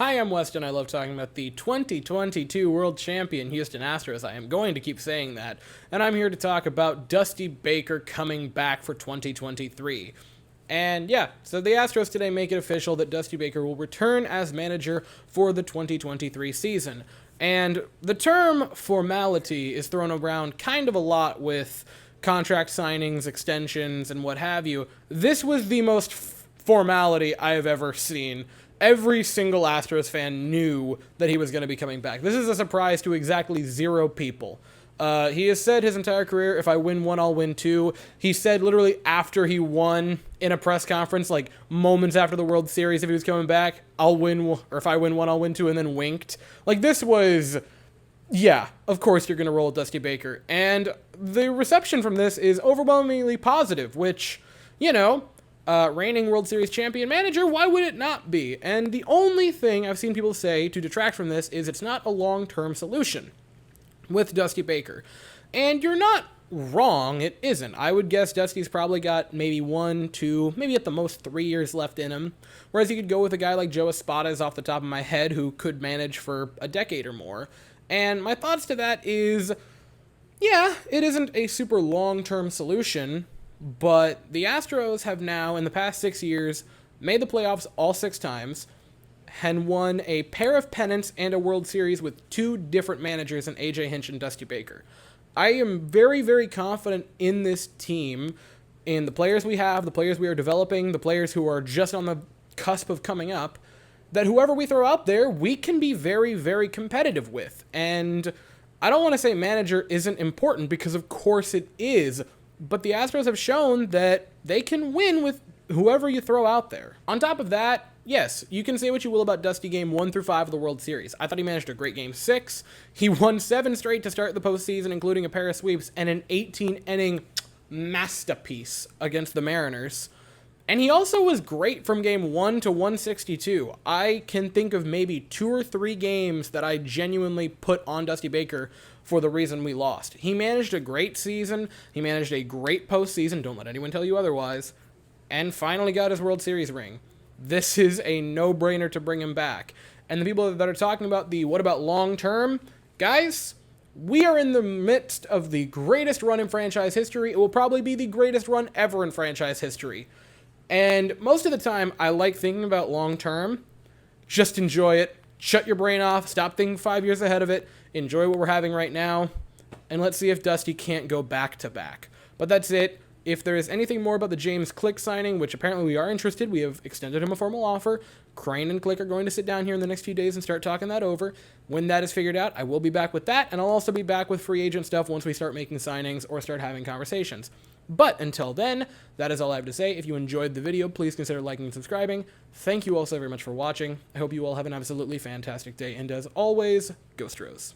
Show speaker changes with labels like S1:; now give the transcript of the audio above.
S1: Hi, I'm Weston. I love talking about the 2022 World Champion Houston Astros. I am going to keep saying that. And I'm here to talk about Dusty Baker coming back for 2023. And yeah, so the Astros today make it official that Dusty Baker will return as manager for the 2023 season. And the term formality is thrown around kind of a lot with contract signings, extensions, and what have you. This was the most formality I have ever seen. Every single Astros fan knew that he was going to be coming back. This is a surprise to exactly 0 people. He has said his entire career, if I win one, I'll win two. He said literally after he won in a press conference, like moments after the World Series, if he was coming back, I'll win, or if I win one, I'll win two, and then winked. Like, this was, yeah, of course you're going to roll with Dusty Baker. And the reception from this is overwhelmingly positive, which, you know, reigning World Series champion manager, why would it not be? And the only thing I've seen people say to detract from this is it's not a long-term solution with Dusty Baker. And you're not wrong, it isn't. I would guess Dusty's probably got maybe 1, 2, maybe at the most 3 years left in him. Whereas you could go with a guy like Joe Espada off the top of my head who could manage for a decade or more. And my thoughts to that is, yeah, it isn't a super long-term solution, but the Astros have now, in the past 6 years, made the playoffs all 6 times, and won a pair of pennants and a World Series with 2 different managers in A.J. Hinch and Dusty Baker. I am very, very confident in this team, in the players we have, the players we are developing, the players who are just on the cusp of coming up, that whoever we throw out there, we can be very, very competitive with. And I don't want to say manager isn't important, because of course it is, but the Astros have shown that they can win with whoever you throw out there. On top of that, yes, you can say what you will about Dusty game 1 through 5 of the World Series. I thought he managed a great game 6. He won 7 straight to start the postseason, including a pair of sweeps and an 18-inning masterpiece against the Mariners. And he also was great from game 1 to 162. I can think of maybe 2 or 3 games that I genuinely put on Dusty Baker for the reason we lost. He managed a great season. He managed a great postseason. Don't let anyone tell you otherwise. And finally got his World Series ring. This is a no-brainer to bring him back. And the people that are talking about the what about long-term, guys, we are in the midst of the greatest run in franchise history. It will probably be the greatest run ever in franchise history. And most of the time, I like thinking about long-term. Just enjoy it. Shut your brain off. Stop thinking 5 years ahead of it. Enjoy what we're having right now. And let's see if Dusty can't go back-to-back. But that's it. If there is anything more about the James Click signing, which apparently we are interested, we have extended him a formal offer. Crane and Click are going to sit down here in the next few days and start talking that over. When that is figured out, I will be back with that, and I'll also be back with free agent stuff once we start making signings or start having conversations. But until then, that is all I have to say. If you enjoyed the video, please consider liking and subscribing. Thank you all so very much for watching. I hope you all have an absolutely fantastic day, and as always, go Astros.